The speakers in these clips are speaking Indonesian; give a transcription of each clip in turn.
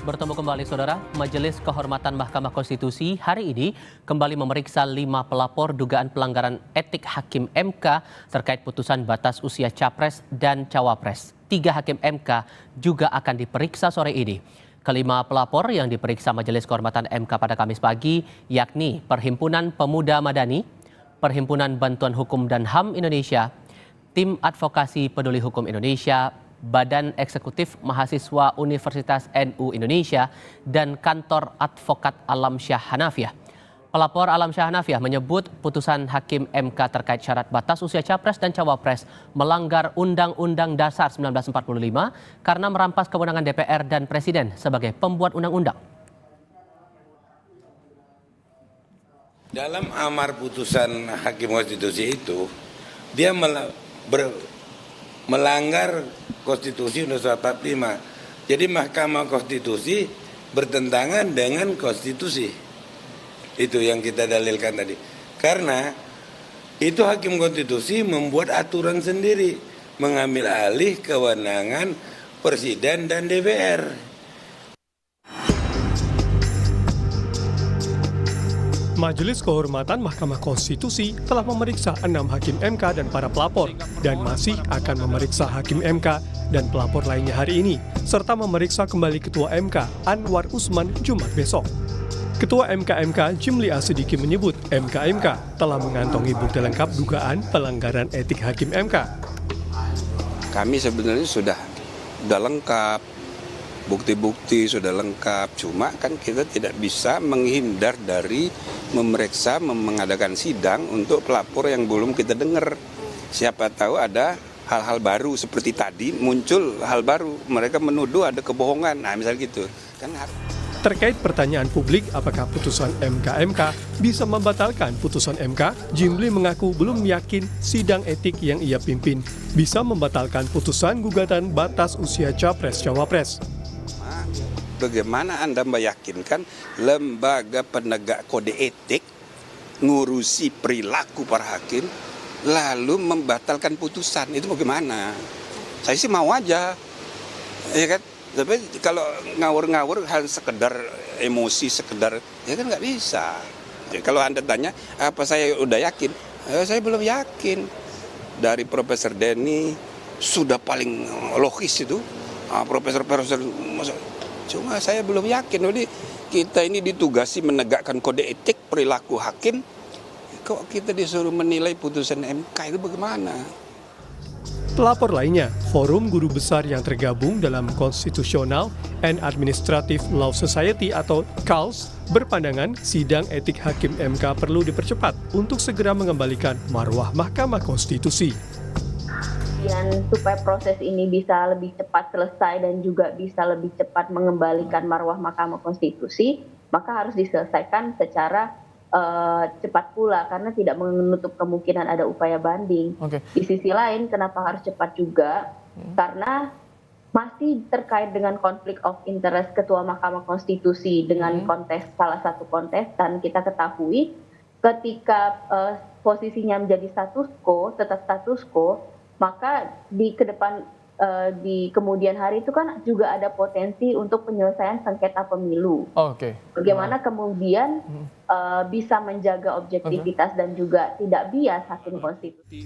Bertemu kembali saudara, Majelis Kehormatan Mahkamah Konstitusi hari ini kembali memeriksa 5 pelapor dugaan pelanggaran etik Hakim MK terkait putusan batas usia Capres dan Cawapres. 3 Hakim MK juga akan diperiksa sore ini. Kelima pelapor yang diperiksa Majelis Kehormatan MK pada Kamis pagi yakni Perhimpunan Pemuda Madani, Perhimpunan Bantuan Hukum dan HAM Indonesia, Tim Advokasi Peduli Hukum Indonesia, Badan Eksekutif Mahasiswa Universitas NU Indonesia, dan Kantor Advokat Alam Syah Hanafiah. Pelapor Alam Syah Hanafiah menyebut putusan Hakim MK terkait syarat batas usia Capres dan Cawapres melanggar Undang-Undang Dasar 1945 karena merampas kewenangan DPR dan Presiden sebagai pembuat undang-undang. Dalam amar putusan Hakim Konstitusi itu, dia melanggar Konstitusi Undang-Undang 45. Jadi Mahkamah Konstitusi bertentangan dengan Konstitusi. Itu yang kita dalilkan tadi. Karena itu Hakim Konstitusi membuat aturan sendiri, mengambil alih kewenangan Presiden dan DPR. Majelis Kehormatan Mahkamah Konstitusi telah memeriksa 6 Hakim MK dan para pelapor dan masih akan memeriksa Hakim MK dan pelapor lainnya hari ini, serta memeriksa kembali Ketua MK Anwar Usman Jumat besok. Ketua MK Jimli Asidiki menyebut MK telah mengantongi bukti lengkap dugaan pelanggaran etik Hakim MK. Kami sebenarnya sudah lengkap, bukti-bukti sudah lengkap, cuma kan kita tidak bisa menghindar dari memeriksa, mengadakan sidang untuk pelapor yang belum kita dengar. Siapa tahu ada hal-hal baru seperti tadi muncul hal baru, mereka menuduh ada kebohongan, nah misalnya gitu. Terkait pertanyaan publik apakah putusan MK bisa membatalkan putusan MK, Jimli mengaku belum yakin sidang etik yang ia pimpin bisa membatalkan putusan gugatan batas usia Capres-Cawapres. Bagaimana Anda meyakinkan lembaga penegak kode etik ngurusi perilaku para hakim lalu membatalkan putusan? Itu bagaimana? Saya sih mau aja, ya kan? Tapi kalau ngawur-ngawur hal sekedar emosi, sekedar ya kan nggak bisa. Jadi kalau Anda tanya apa saya udah yakin? Saya belum yakin. Dari Profesor Denny sudah paling logis itu, Profesor cuma saya belum yakin. Jadi kita ini ditugasi menegakkan kode etik perilaku hakim, kok kita disuruh menilai putusan MK itu bagaimana? Pelapor lainnya, Forum Guru Besar yang tergabung dalam Constitutional and Administrative Law Society atau CALS berpandangan sidang etik Hakim MK perlu dipercepat untuk segera mengembalikan marwah Mahkamah Konstitusi. Supaya proses ini bisa lebih cepat selesai dan juga bisa lebih cepat mengembalikan marwah Mahkamah Konstitusi, maka harus diselesaikan secara cepat pula karena tidak menutup kemungkinan ada upaya banding. Di sisi lain, kenapa harus cepat juga? Karena masih terkait dengan konflik of interest Ketua Mahkamah Konstitusi dengan salah satu kontestan. Kita ketahui ketika posisinya menjadi tetap status quo, maka di kemudian hari itu kan juga ada potensi untuk penyelesaian sengketa pemilu. Bagaimana kemudian bisa menjaga objektivitas dan juga tidak bias Hakim Konstitusi.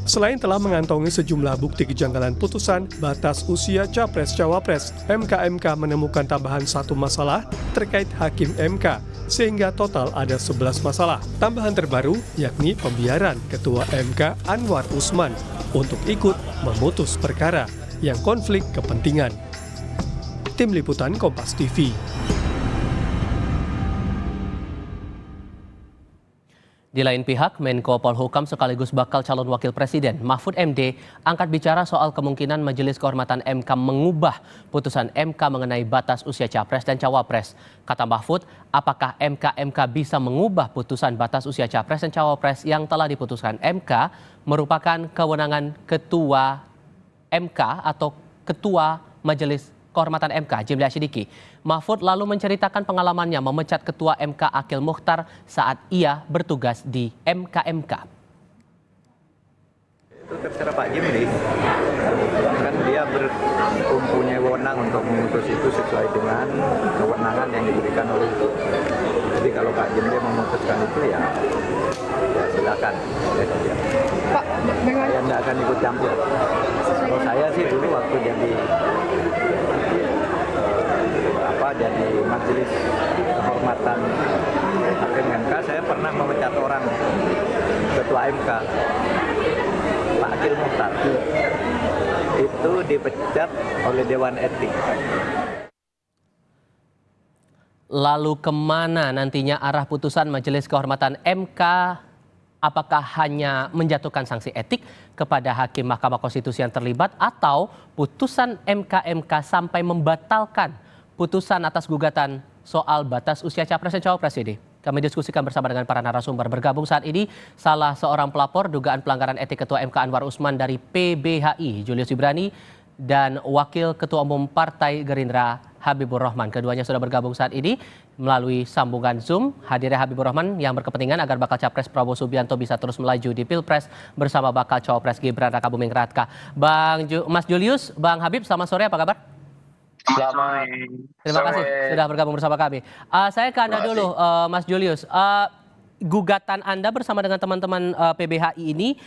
Selain telah mengantongi sejumlah bukti kejanggalan putusan batas usia Capres-Cawapres, MK menemukan tambahan 1 masalah terkait Hakim MK, sehingga total ada 11 masalah. Tambahan terbaru yakni pembiaran Ketua MK Anwar Usman untuk ikut memutus perkara yang konflik kepentingan. Tim Liputan Kompas TV. Di lain pihak, Menko Polhukam sekaligus bakal calon wakil presiden Mahfud MD angkat bicara soal kemungkinan Majelis Kehormatan MK mengubah putusan MK mengenai batas usia Capres dan Cawapres. Kata Mahfud, apakah MK bisa mengubah putusan batas usia Capres dan Cawapres yang telah diputuskan MK merupakan kewenangan Ketua MK atau Ketua Majelis Kehormatan MK, Jimli Asidiki. Mahfud lalu menceritakan pengalamannya memecat Ketua MK Akil Mukhtar saat ia bertugas di MKMK. Itu terserah Pak Jimli, kan dia mempunyai wewenang untuk memutus itu sesuai dengan diputuskan oleh itu. Jadi kalau Pak Jemde memutuskan itu ya silakan. Pak, dengan Saya nggak akan ikut campur. Kalau saya sih dulu waktu jadi jadi majelis kehormatan Hakim MK, saya pernah memecat orang ketua MK, Pak Akil Muhtar. Itu dipecat oleh Dewan Etik. Lalu kemana nantinya arah putusan Majelis Kehormatan MK? Apakah hanya menjatuhkan sanksi etik kepada hakim Mahkamah Konstitusi yang terlibat, atau putusan MK sampai membatalkan putusan atas gugatan soal batas usia capres dan cawapres ini? Kami diskusikan bersama dengan para narasumber. Bergabung saat ini salah seorang pelapor dugaan pelanggaran etik Ketua MK Anwar Usman dari PBHI, Julius Ibrani, dan Wakil Ketua Umum Partai Gerindra Habibur Rahman. Keduanya sudah bergabung saat ini melalui sambungan Zoom. Hadirnya Habibur Rahman yang berkepentingan agar bakal capres Prabowo Subianto bisa terus melaju di Pilpres bersama bakal cawapres Gibran Rakabuming Raka. Mas Julius, Bang Habib, selamat sore, apa kabar? Selamat Terima kasih sudah bergabung bersama kami. Saya ke Anda dulu, Mas Julius. Gugatan Anda bersama dengan teman-teman PBHI ini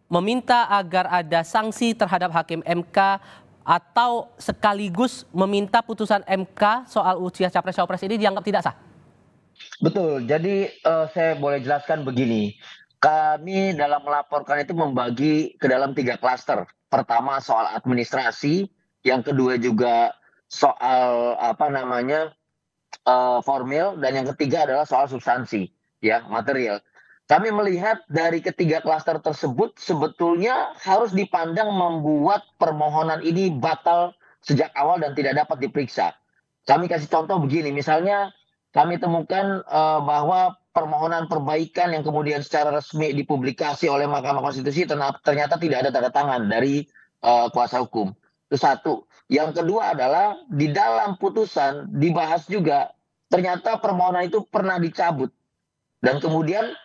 meminta agar ada sanksi terhadap hakim MK atau sekaligus meminta putusan MK soal usia capres-cawapres ini dianggap tidak sah? Betul, jadi saya boleh jelaskan begini. Kami dalam melaporkan itu membagi ke dalam 3 klaster. Pertama soal administrasi, yang kedua juga soal formil, dan yang ketiga adalah soal substansi, ya, material. Kami melihat dari ketiga klaster tersebut sebetulnya harus dipandang membuat permohonan ini batal sejak awal dan tidak dapat diperiksa. Kami kasih contoh begini, misalnya kami temukan bahwa permohonan perbaikan yang kemudian secara resmi dipublikasi oleh Mahkamah Konstitusi ternyata tidak ada tanda tangan dari kuasa hukum. Itu satu. Yang kedua adalah di dalam putusan dibahas juga ternyata permohonan itu pernah dicabut. Dan kemudian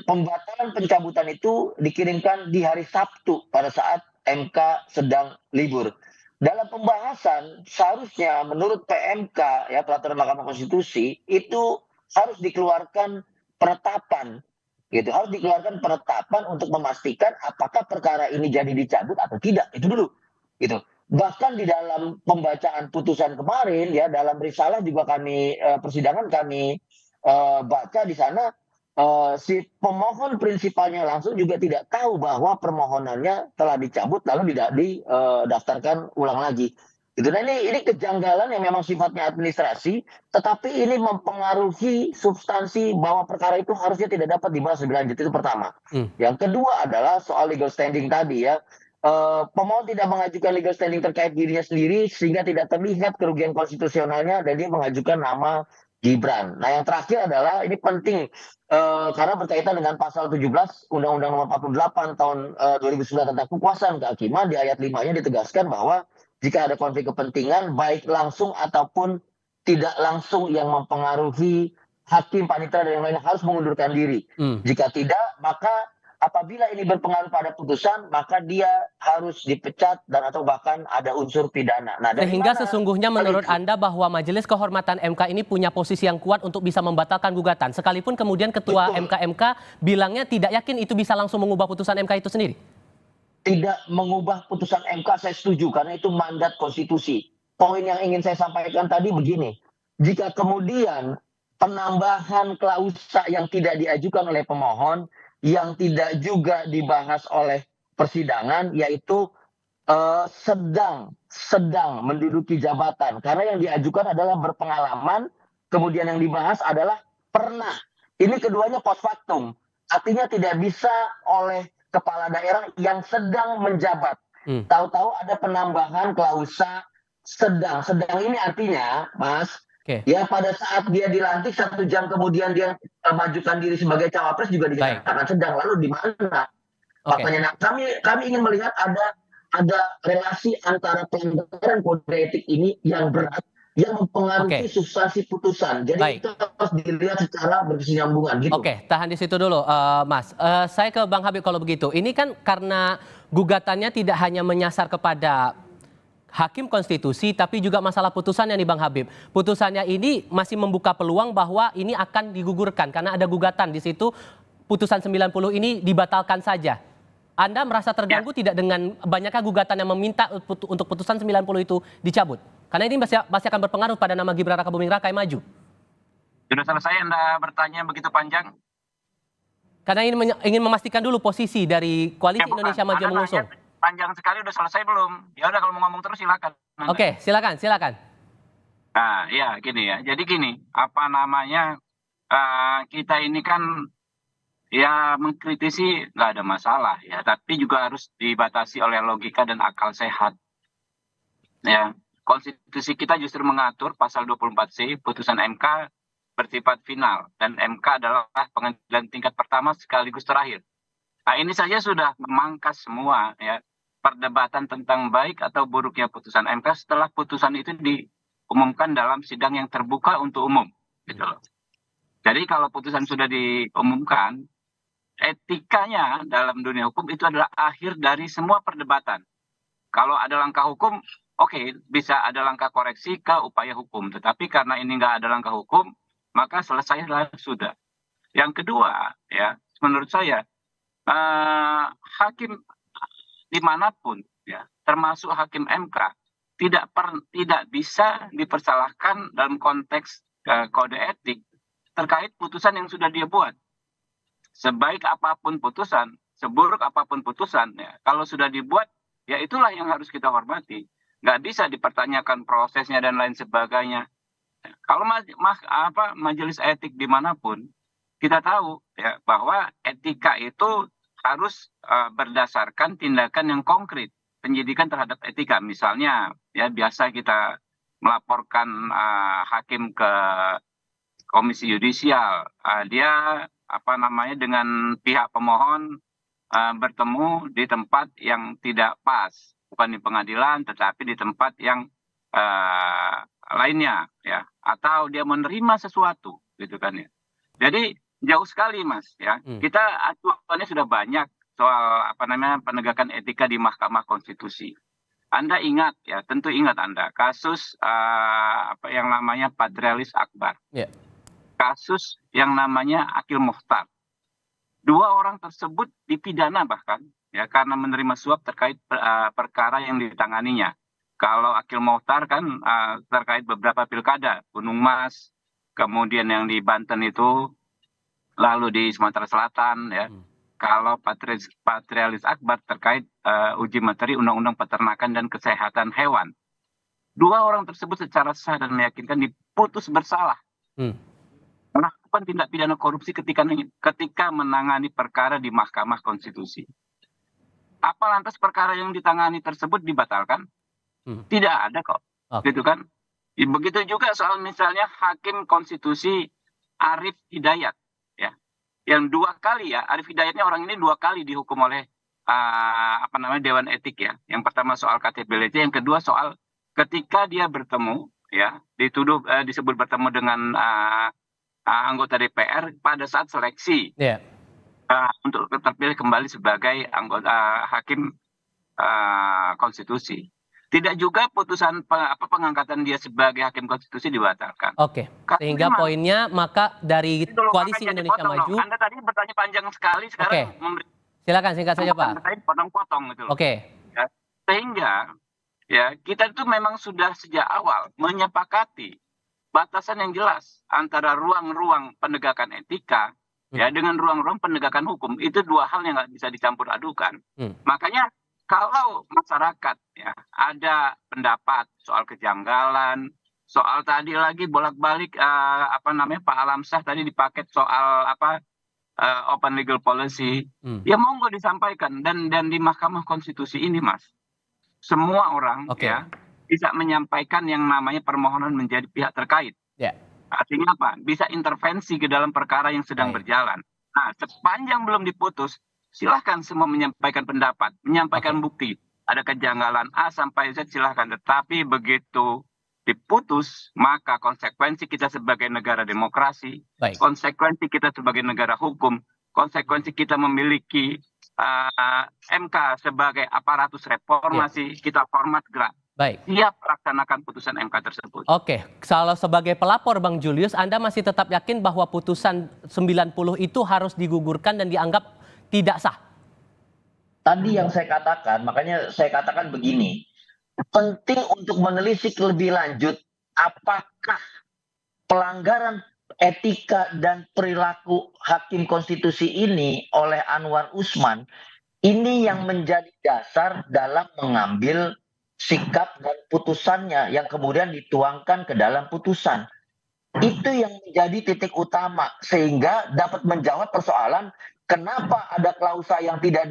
pembatalan pencabutan itu dikirimkan di hari Sabtu pada saat MK sedang libur. Dalam pembahasan seharusnya menurut PMK, ya, peraturan Mahkamah Konstitusi, itu harus dikeluarkan penetapan, gitu. Harus dikeluarkan penetapan untuk memastikan apakah perkara ini jadi dicabut atau tidak. Itu dulu, gitu. Bahkan di dalam pembacaan putusan kemarin, ya, dalam risalah juga kami persidangan kami baca di sana, si pemohon prinsipalnya langsung juga tidak tahu bahwa permohonannya telah dicabut lalu tidak didaftarkan ulang lagi. Itu. Nah, ini kejanggalan yang memang sifatnya administrasi, tetapi ini mempengaruhi substansi bahwa perkara itu harusnya tidak dapat dibahas lebih lanjut. Itu pertama. Yang kedua adalah soal legal standing tadi, ya. Pemohon tidak mengajukan legal standing terkait dirinya sendiri sehingga tidak terlihat kerugian konstitusionalnya dan dia mengajukan nama Gibran. Nah, yang terakhir adalah ini penting karena berkaitan dengan pasal 17 Undang-Undang Nomor 48 tahun 2009 tentang kekuasaan kehakiman. Di ayat 5-nya ditegaskan bahwa jika ada konflik kepentingan baik langsung ataupun tidak langsung yang mempengaruhi hakim, panitera dan yang lainnya harus mengundurkan diri. Jika tidak, maka apabila ini berpengaruh pada putusan, maka dia harus dipecat dan atau bahkan ada unsur pidana. Nah, sehingga sesungguhnya menurut Anda bahwa Majelis Kehormatan MK ini punya posisi yang kuat untuk bisa membatalkan gugatan, sekalipun kemudian Ketua MK bilangnya tidak yakin itu bisa langsung mengubah putusan MK itu sendiri? Tidak mengubah putusan MK, saya setuju, karena itu mandat konstitusi. Poin yang ingin saya sampaikan tadi begini, jika kemudian penambahan klausa yang tidak diajukan oleh pemohon, yang tidak juga dibahas oleh persidangan, yaitu sedang menduduki jabatan. Karena yang diajukan adalah berpengalaman, kemudian yang dibahas adalah pernah. Ini keduanya post factum, artinya tidak bisa oleh kepala daerah yang sedang menjabat. Tahu-tahu ada penambahan klausa sedang. Sedang ini artinya, Mas, ya, pada saat dia dilantik 1 jam kemudian dia majukan diri sebagai cawapres juga dikatakan sedang. Lalu di mana faktanya? Nah, kami ingin melihat ada relasi antara pelanggaran kode etik ini yang berat yang mempengaruhi substansi putusan. Jadi itu harus dilihat secara berkesinambungan, gitu. Tahan di situ dulu, Mas. Saya ke Bang Habib kalau begitu. Ini kan karena gugatannya tidak hanya menyasar kepada hakim konstitusi, tapi juga masalah putusannya nih Bang Habib. Putusannya ini masih membuka peluang bahwa ini akan digugurkan karena ada gugatan di situ, putusan 90 ini dibatalkan saja. Anda merasa terganggu tidak dengan banyaknya gugatan yang meminta untuk putusan 90 itu dicabut? Karena ini masih akan berpengaruh pada nama Gibran Rakabuming Raka yang maju. Sudah selesai Anda bertanya begitu panjang? Karena ingin memastikan dulu posisi dari Koalisi Indonesia Maju yang mengusung. Panjang sekali, udah selesai belum? Ya udah, kalau mau ngomong terus silakan. Oke, silakan. Nah, ya gini ya. Jadi gini, kita ini kan ya mengkritisi nggak ada masalah ya, tapi juga harus dibatasi oleh logika dan akal sehat. Ya, konstitusi kita justru mengatur pasal 24C, putusan MK bersifat final dan MK adalah pengadilan tingkat pertama sekaligus terakhir. Nah, ini saja sudah memangkas semua ya perdebatan tentang baik atau buruknya putusan MK setelah putusan itu diumumkan dalam sidang yang terbuka untuk umum, gitu loh. Jadi kalau putusan sudah diumumkan, etikanya dalam dunia hukum itu adalah akhir dari semua perdebatan. Kalau ada langkah hukum, oke, bisa ada langkah koreksi ke upaya hukum. Tetapi karena ini nggak ada langkah hukum, maka selesailah sudah. Yang kedua, ya, menurut saya hakim dimanapun, ya, termasuk hakim MK, tidak bisa dipersalahkan dalam konteks kode etik terkait putusan yang sudah dia buat. Sebaik apapun putusan, seburuk apapun putusan, ya, kalau sudah dibuat, ya itulah yang harus kita hormati. Nggak bisa dipertanyakan prosesnya dan lain sebagainya. Kalau majelis etik dimanapun, kita tahu ya bahwa etika itu harus berdasarkan tindakan yang konkret, penyidikan terhadap etika. Misalnya, ya biasa kita melaporkan hakim ke komisi yudisial, dia dengan pihak pemohon bertemu di tempat yang tidak pas, bukan di pengadilan, tetapi di tempat yang lainnya, ya, atau dia menerima sesuatu, gitu kan ya. Jadi jauh sekali, Mas, ya. Kita aturannya sudah banyak soal penegakan etika di Mahkamah Konstitusi. Anda ingat ya, tentu ingat Anda kasus yang namanya Patrialis Akbar, kasus yang namanya Akil Mokhtar. Dua orang tersebut dipidana bahkan ya karena menerima suap terkait perkara yang ditanganinya. Kalau Akil Mokhtar kan terkait beberapa pilkada, Gunung Mas, kemudian yang di Banten itu, lalu di Sumatera Selatan, ya. Kalau Patrialis Akbar terkait uji materi Undang-Undang Peternakan dan Kesehatan Hewan. Dua orang tersebut secara sah dan meyakinkan diputus bersalah. Melakukan tindak pidana korupsi ketika menangani perkara di Mahkamah Konstitusi. Apa lantas perkara yang ditangani tersebut dibatalkan? Tidak ada kok, gitu kan? Begitu juga soal misalnya Hakim Konstitusi Arief Hidayat, ya, yang 2 kali ya, Arief Hidayatnya orang ini 2 kali dihukum oleh Dewan Etik ya. Yang pertama soal KTP elektronik, yang kedua soal ketika dia bertemu, ya, disebut bertemu dengan anggota DPR pada saat seleksi untuk terpilih kembali sebagai anggota Hakim Konstitusi. Tidak juga putusan pengangkatan dia sebagai Hakim Konstitusi dibatalkan. Oke, sehingga poinnya maka dari Koalisi Indonesia Maju. Anda tadi bertanya panjang sekali, sekarang silakan singkat saja Pak. Saya potong-potong gitu loh. Ya, sehingga ya kita itu memang sudah sejak awal menyepakati batasan yang jelas antara ruang-ruang penegakan etika ya dengan ruang-ruang penegakan hukum. Itu 2 hal yang nggak bisa dicampur adukan. Makanya kalau masyarakat ya ada pendapat soal kejanggalan, soal tadi lagi bolak-balik Pak Alamsyah tadi dipaket soal open legal policy, ya monggo disampaikan dan di Mahkamah Konstitusi ini, Mas, semua orang ya bisa menyampaikan yang namanya permohonan menjadi pihak terkait. Artinya apa? Bisa intervensi ke dalam perkara yang sedang berjalan. Nah, sepanjang belum diputus, silahkan semua menyampaikan pendapat, menyampaikan bukti. Ada kejanggalan A sampai Z silahkan. Tetapi begitu diputus, maka konsekuensi kita sebagai negara demokrasi, konsekuensi kita sebagai negara hukum, konsekuensi kita memiliki MK sebagai aparatus reformasi, kita hormat gerak. Baik. siap melaksanakan putusan MK tersebut. Oke, kalau sebagai pelapor Bang Julius, Anda masih tetap yakin bahwa putusan 90 itu harus digugurkan dan dianggap tidak sah? Tadi yang saya katakan, makanya saya katakan begini, penting untuk menelisik lebih lanjut apakah pelanggaran etika dan perilaku hakim konstitusi ini oleh Anwar Usman ini yang menjadi dasar dalam mengambil sikap dan putusannya yang kemudian dituangkan ke dalam putusan. Itu yang menjadi titik utama sehingga dapat menjawab persoalan kenapa ada klausa yang tidak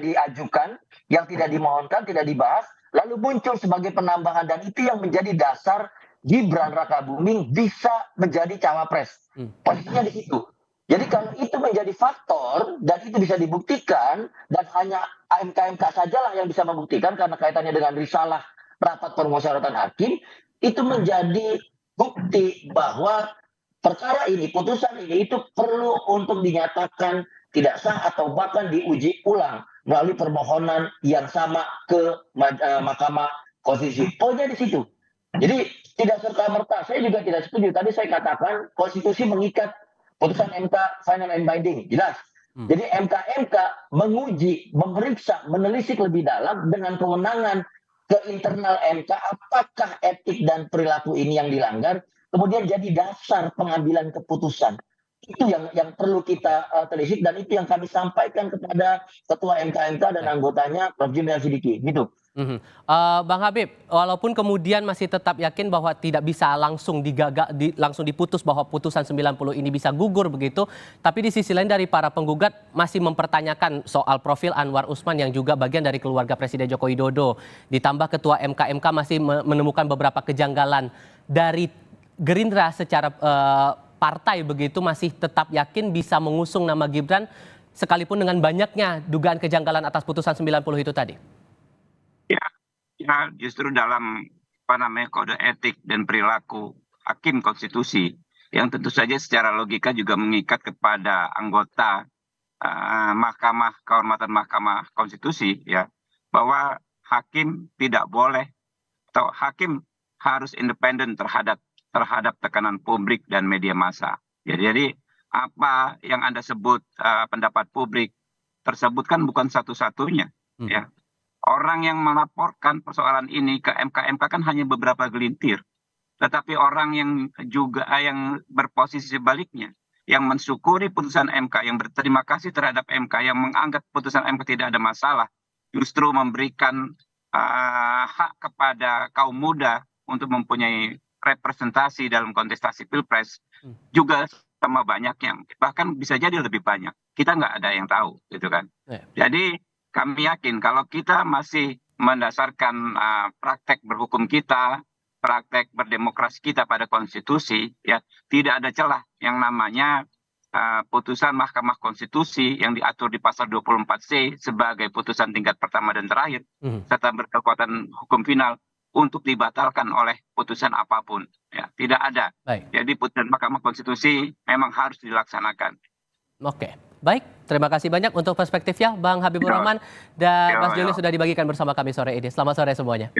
diajukan, yang tidak dimohonkan, tidak dibahas, lalu muncul sebagai penambahan, dan itu yang menjadi dasar Gibran Rakabuming bisa menjadi cawapres. Posisinya di situ. Jadi kalau itu menjadi faktor dan itu bisa dibuktikan, dan hanya MK sajalah yang bisa membuktikan karena kaitannya dengan risalah rapat permusyawaratan hakim, itu menjadi bukti bahwa perkara ini, putusan ini itu perlu untuk dinyatakan tidak sah atau bahkan diuji ulang melalui permohonan yang sama ke Mahkamah Konstitusi. Poinnya di situ. Jadi tidak serta-merta, saya juga tidak setuju. Tadi saya katakan konstitusi mengikat, putusan MK final and binding, jelas. Jadi MK menguji, memeriksa, menelisik lebih dalam dengan kewenangan ke internal MK apakah etik dan perilaku ini yang dilanggar, kemudian jadi dasar pengambilan keputusan. Itu yang perlu kita telisik, dan itu yang kami sampaikan kepada Ketua MK dan anggotanya Prof. Jimli Sidiki, gitu. Bang Habib, walaupun kemudian masih tetap yakin bahwa tidak bisa langsung langsung diputus bahwa putusan 90 ini bisa gugur begitu, tapi di sisi lain dari para penggugat masih mempertanyakan soal profil Anwar Usman yang juga bagian dari keluarga Presiden Joko Widodo. Ditambah Ketua MK masih menemukan beberapa kejanggalan. Dari Gerindra secara partai begitu masih tetap yakin bisa mengusung nama Gibran sekalipun dengan banyaknya dugaan kejanggalan atas putusan 90 itu tadi. Ya, justru dalam kode etik dan perilaku hakim konstitusi yang tentu saja secara logika juga mengikat kepada anggota Mahkamah Konstitusi, ya, bahwa hakim tidak boleh atau hakim harus independen terhadap tekanan publik dan media massa. Jadi apa yang Anda sebut pendapat publik tersebut kan bukan satu-satunya, ya. Orang yang melaporkan persoalan ini ke MK kan hanya beberapa gelintir. Tetapi orang yang juga yang berposisi sebaliknya, yang mensyukuri putusan MK, yang berterima kasih terhadap MK, yang menganggap putusan MK tidak ada masalah, justru memberikan hak kepada kaum muda untuk mempunyai representasi dalam kontestasi Pilpres, juga sama banyaknya. Bahkan bisa jadi lebih banyak. Kita nggak ada yang tahu, gitu kan. Jadi kami yakin kalau kita masih mendasarkan praktek berhukum kita, praktek berdemokrasi kita pada konstitusi, ya tidak ada celah yang namanya putusan Mahkamah Konstitusi yang diatur di pasal 24C sebagai putusan tingkat pertama dan terakhir, serta berkekuatan hukum final untuk dibatalkan oleh putusan apapun. Ya, tidak ada. Jadi putusan Mahkamah Konstitusi memang harus dilaksanakan. Oke. Baik, terima kasih banyak untuk perspektifnya Bang Habibur Rahman dan Mas Julius sudah dibagikan bersama kami sore ini. Selamat sore semuanya.